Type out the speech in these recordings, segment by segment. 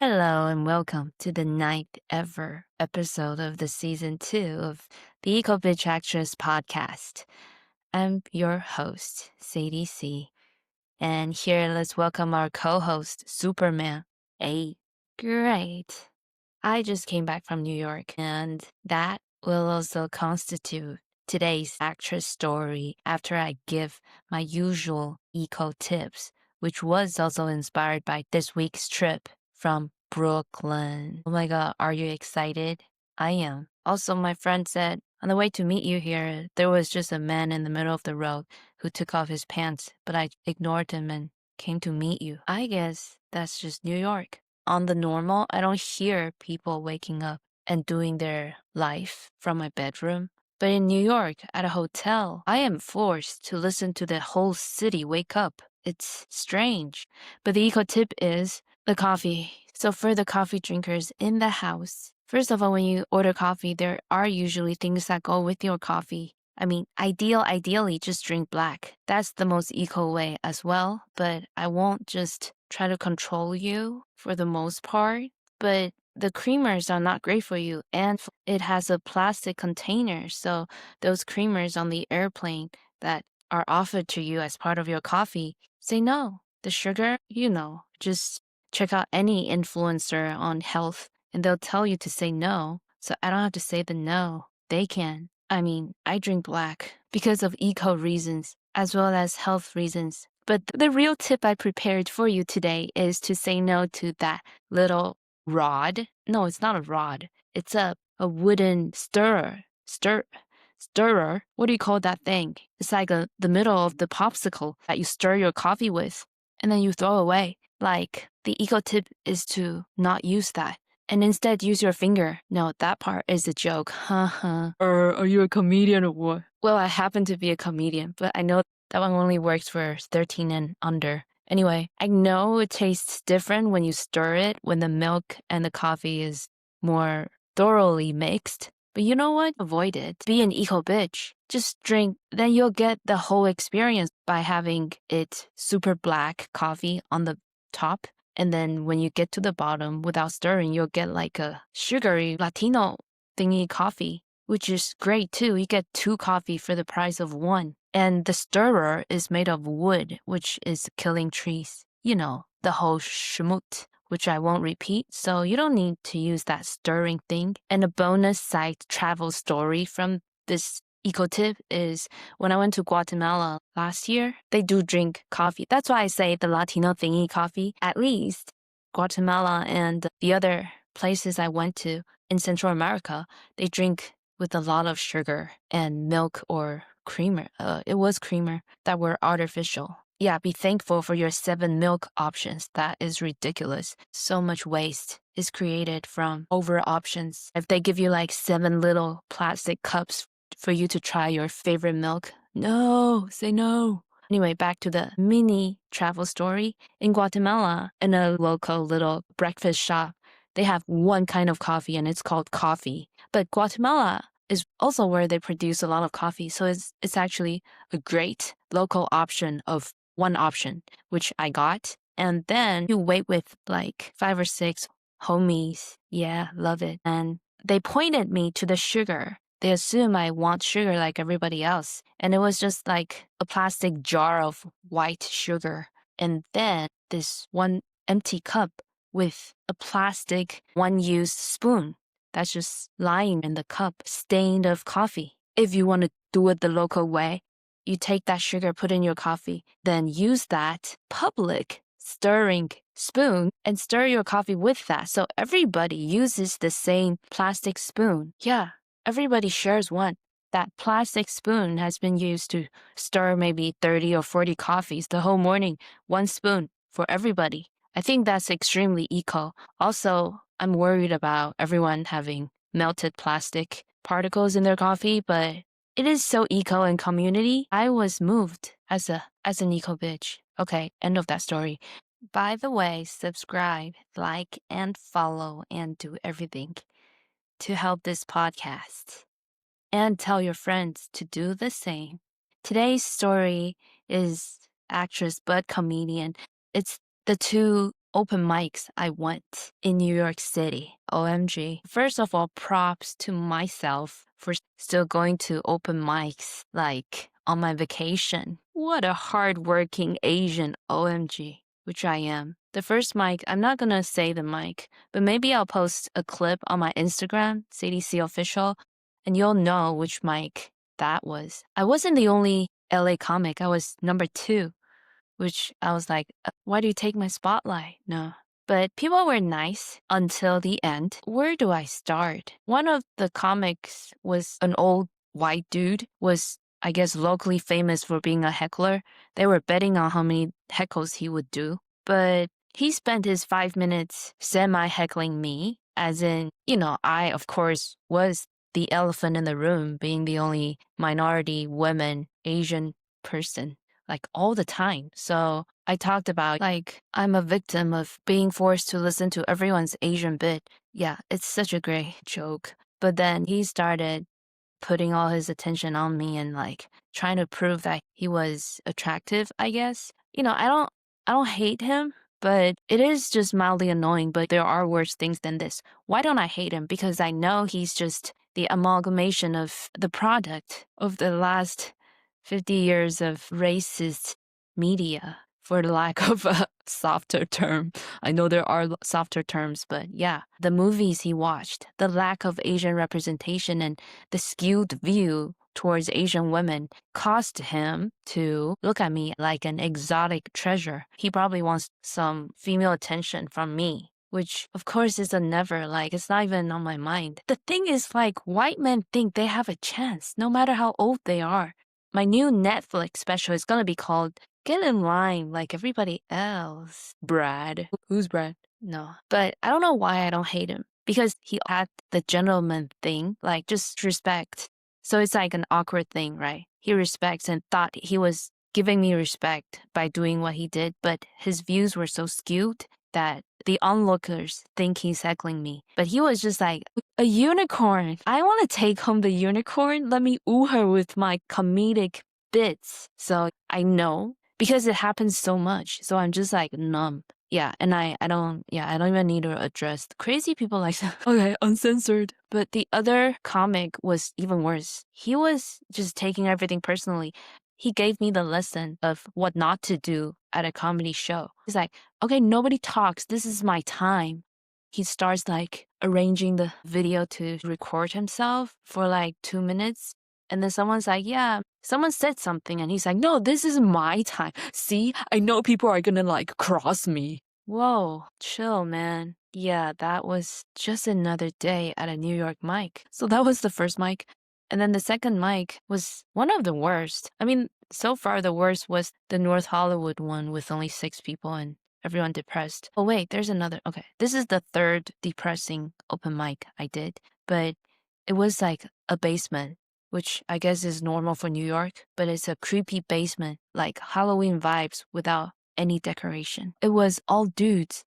Hello and welcome to the ninth ever episode of the season 2 of the Eco Bitch Actress podcast. I'm your host, Sadie C. And here let's welcome our co-host, Superman. Hey, great. I just came back from New York, and that will also constitute today's actress story after I give my usual eco tips, which was also inspired by this week's trip from Brooklyn. Oh my god, are you excited? I am. Also, my friend said, on the way to meet you here, there was just a man in the middle of the road who took off his pants, but I ignored him and came to meet you. I guess that's just New York. On the normal, I don't hear people waking up and doing their life from my bedroom. But in New York, at a hotel, I am forced to listen to the whole city wake up. It's strange. But the eco tip is the coffee. So for the coffee drinkers in the house, first of all, when you order coffee, there are usually things that go with your coffee. I mean, ideally, just drink black. That's the most eco way as well. But I won't just try to control you for the most part. But the creamers are not great for you. And it has a plastic container. So those creamers on the airplane that are offered to you as part of your coffee, say no. The sugar, just check out any influencer on health and they'll tell you to say no. So I don't have to say the no. They can. I mean, I drink black because of eco reasons as well as health reasons. But the real tip I prepared for you today is to say no to that little rod. No, it's not a rod. It's a wooden stirrer. Stirrer. What do you call that thing? It's like the middle of the popsicle that you stir your coffee with and then you throw away. Like the eco tip is to not use that and instead use your finger. No, that part is a joke. Haha. Are you a comedian or what? Well, I happen to be a comedian, but I know that one only works for 13 and under. Anyway, I know it tastes different when you stir it, when the milk and the coffee is more thoroughly mixed. But you know what? Avoid it. Be an eco bitch. Just drink, then you'll get the whole experience by having it super black coffee on the top. And then when you get to the bottom without stirring, you'll get like a sugary Latino thingy coffee, which is great too. You get 2 coffee for the price of 1. And the stirrer is made of wood, which is killing trees. You know, the whole schmoot, which I won't repeat. So you don't need to use that stirring thing. And a bonus side travel story from this eco tip is when I went to Guatemala last year, they do drink coffee. That's why I say the Latino thingy coffee. At least Guatemala and the other places I went to in Central America, they drink with a lot of sugar and milk or creamer. It was creamer that were artificial. Yeah, be thankful for your 7 milk options. That is ridiculous. So much waste is created from over options. If they give you like 7 little plastic cups for you to try your favorite milk, no, say no. Anyway, back to the mini travel story. In Guatemala, in a local little breakfast shop, they have one kind of coffee and it's called coffee. But Guatemala is also where they produce a lot of coffee. So it's actually a great local option of one option, which I got. And then you wait with like 5 or 6 homies. Yeah, love it. And they pointed me to the sugar. They assume I want sugar like everybody else. And it was just like a plastic jar of white sugar. And then this one empty cup with a plastic one-use spoon that's just lying in the cup, stained of coffee. If you want to do it the local way, you take that sugar, put in your coffee, then use that public stirring spoon and stir your coffee with that. So everybody uses the same plastic spoon. Yeah, everybody shares one. That plastic spoon has been used to stir maybe 30 or 40 coffees the whole morning. One spoon for everybody. I think that's extremely eco. Also, I'm worried about everyone having melted plastic particles in their coffee, but it is so eco and community. I was moved as an eco bitch. Okay, end of that story. By the way, subscribe, like, and follow, and do everything to help this podcast. And tell your friends to do the same. Today's story is actress but comedian. It's the 2 open mics I went in New York City. OMG. First of all, props to myself for still going to open mics like on my vacation. What a hardworking Asian. OMG. Which I am. The first mic, I'm not gonna say the mic, but maybe I'll post a clip on my Instagram, CDC official, and you'll know which mic that was. I wasn't the only LA comic. I was number 2, which I was like, why do you take my spotlight? No. But people were nice until the end. Where do I start? One of the comics was an old white dude, was I guess locally famous for being a heckler. They were betting on how many heckles he would do. But he spent his 5 minutes semi-heckling me, as in, I, of course, was the elephant in the room, being the only minority, woman, Asian person, like all the time. So I talked about, like, I'm a victim of being forced to listen to everyone's Asian bit. Yeah, it's such a great joke. But then he started putting all his attention on me and like trying to prove that he was attractive, I guess. I don't hate him, but it is just mildly annoying, but there are worse things than this. Why don't I hate him? Because I know he's just the amalgamation of the product of the last 50 years of racist media, for the lack of a softer term. I know there are softer terms, but yeah, the movies he watched, the lack of Asian representation, and the skewed view towards Asian women caused him to look at me like an exotic treasure. He probably wants some female attention from me, which of course is a never, like it's not even on my mind. The thing is, like, white men think they have a chance no matter how old they are. My new Netflix special is gonna be called Get in Line Like Everybody Else. Brad. Who's Brad? No. But I don't know why I don't hate him. Because he had the gentleman thing, like just respect. So it's like an awkward thing, right? He respects and thought he was giving me respect by doing what he did, but his views were so skewed that the onlookers think he's heckling me. But he was just like, a unicorn. I want to take home the unicorn. Let me ooh her with my comedic bits. So I know because it happens so much. So I'm just like numb. Yeah, and I don't even need to address the crazy people like that. Okay, uncensored. But the other comic was even worse. He was just taking everything personally. He gave me the lesson of what not to do at a comedy show. He's like, okay, nobody talks. This is my time. He starts like arranging the video to record himself for like 2 minutes. And then someone's like, yeah, someone said something. And he's like, no, this is my time. See, I know people are gonna like cross me. Whoa, chill, man. Yeah, that was just another day at a New York mic. So that was the first mic. And then the second mic was one of the worst. I mean, so far the worst was the North Hollywood one with only 6 people and everyone depressed. Oh, wait, there's another. Okay, this is the third depressing open mic I did, but it was like a basement, which I guess is normal for New York, but it's a creepy basement, like Halloween vibes without any decoration. It was all dudes.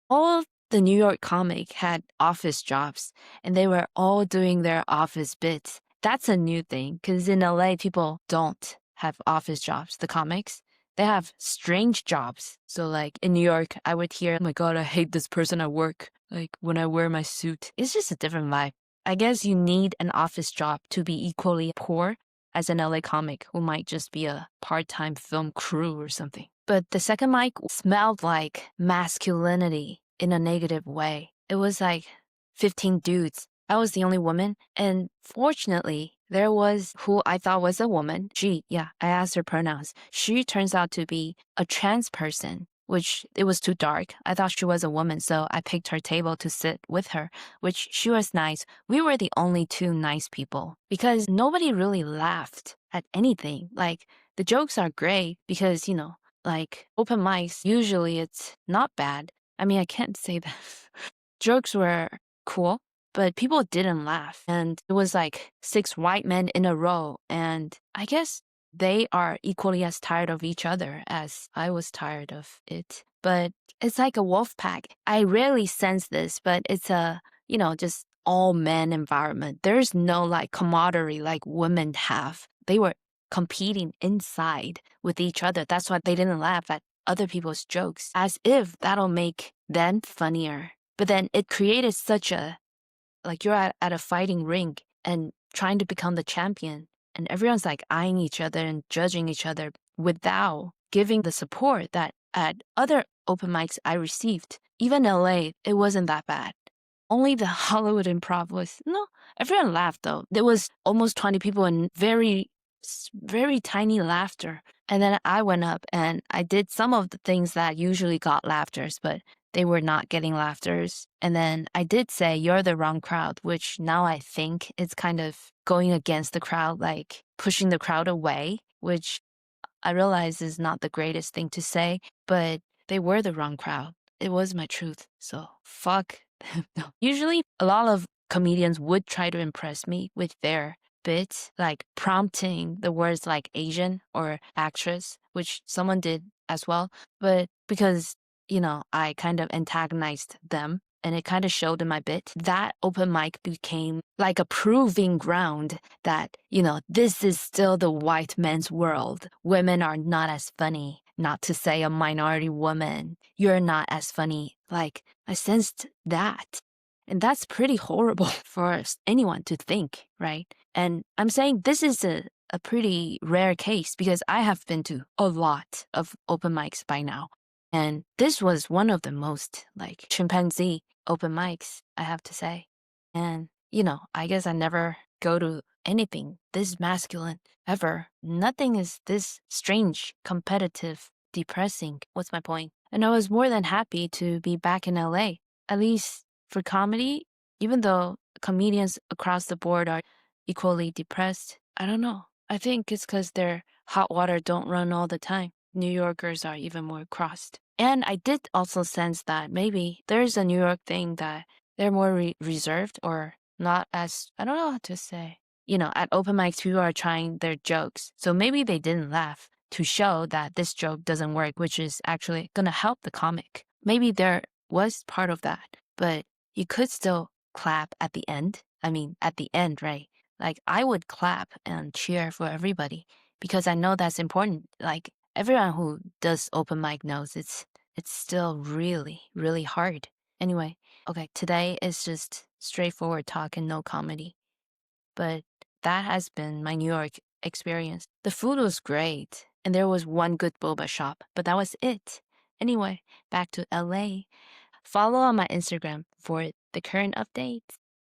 All of the New York comic had office jobs, and they were all doing their office bits. That's a new thing, because in LA, people don't have office jobs, the comics. They have strange jobs. So like in New York, I would hear, oh my God, I hate this person at work. Like when I wear my suit, it's just a different vibe. I guess you need an office job to be equally poor as an LA comic who might just be a part-time film crew or something. But the second mic smelled like masculinity in a negative way. It was like 15 dudes. I was the only woman. And fortunately, there was who I thought was a woman. She, yeah, I asked her pronouns. She turns out to be a trans person, which it was too dark. I thought she was a woman, so I picked her table to sit with her, which she was nice. We were the only 2 nice people because nobody really laughed at anything. Like, the jokes are great because, like open mics, usually it's not bad. I mean, I can't say that. Jokes were cool, but people didn't laugh. And it was like 6 white men in a row. And I guess they are equally as tired of each other as I was tired of it. But it's like a wolf pack. I rarely sense this, but it's a, just all men environment. There's no like camaraderie like women have. They were competing inside with each other. That's why they didn't laugh at other people's jokes as if that'll make them funnier. But then it created such a, like you're at a fighting ring and trying to become the champion. And everyone's like eyeing each other and judging each other without giving the support that at other open mics I received. Even LA, it wasn't that bad. Only the Hollywood Improv was, no, everyone laughed though. There was almost 20 people and very tiny laughter. And then I went up and I did some of the things that usually got laughters, but they were not getting laughters. And then I did say, you're the wrong crowd, which now I think is kind of going against the crowd, like pushing the crowd away, which I realize is not the greatest thing to say, but they were the wrong crowd. It was my truth. So fuck them. No. Usually a lot of comedians would try to impress me with their bits, like prompting the words like Asian or actress, which someone did as well. But because, I kind of antagonized them and it kind of showed in my bit, that open mic became like a proving ground that, this is still the white man's world. Women are not as funny, not to say a minority woman. You're not as funny. Like, I sensed that. And that's pretty horrible for anyone to think, right? And I'm saying this is a pretty rare case because I have been to a lot of open mics by now. And this was one of the most like chimpanzee open mics, I have to say. And, I guess I never go to anything this masculine ever. Nothing is this strange, competitive, depressing. What's my point? And I was more than happy to be back in LA, at least for comedy, even though comedians across the board are equally depressed. I don't know. I think it's because their hot water don't run all the time. New Yorkers are even more crossed. And I did also sense that maybe there's a New York thing that they're more reserved or not as, I don't know how to say. At open mics, people are trying their jokes. So maybe they didn't laugh to show that this joke doesn't work, which is actually going to help the comic. Maybe there was part of that, but you could still clap at the end. I mean, at the end, right? Like I would clap and cheer for everybody because I know that's important. Like everyone who does open mic knows it's still really, really hard. Anyway, okay, today is just straightforward talk and no comedy. But that has been my New York experience. The food was great, and there was one good boba shop, but that was it. Anyway, back to LA. Follow on my Instagram for the current updates.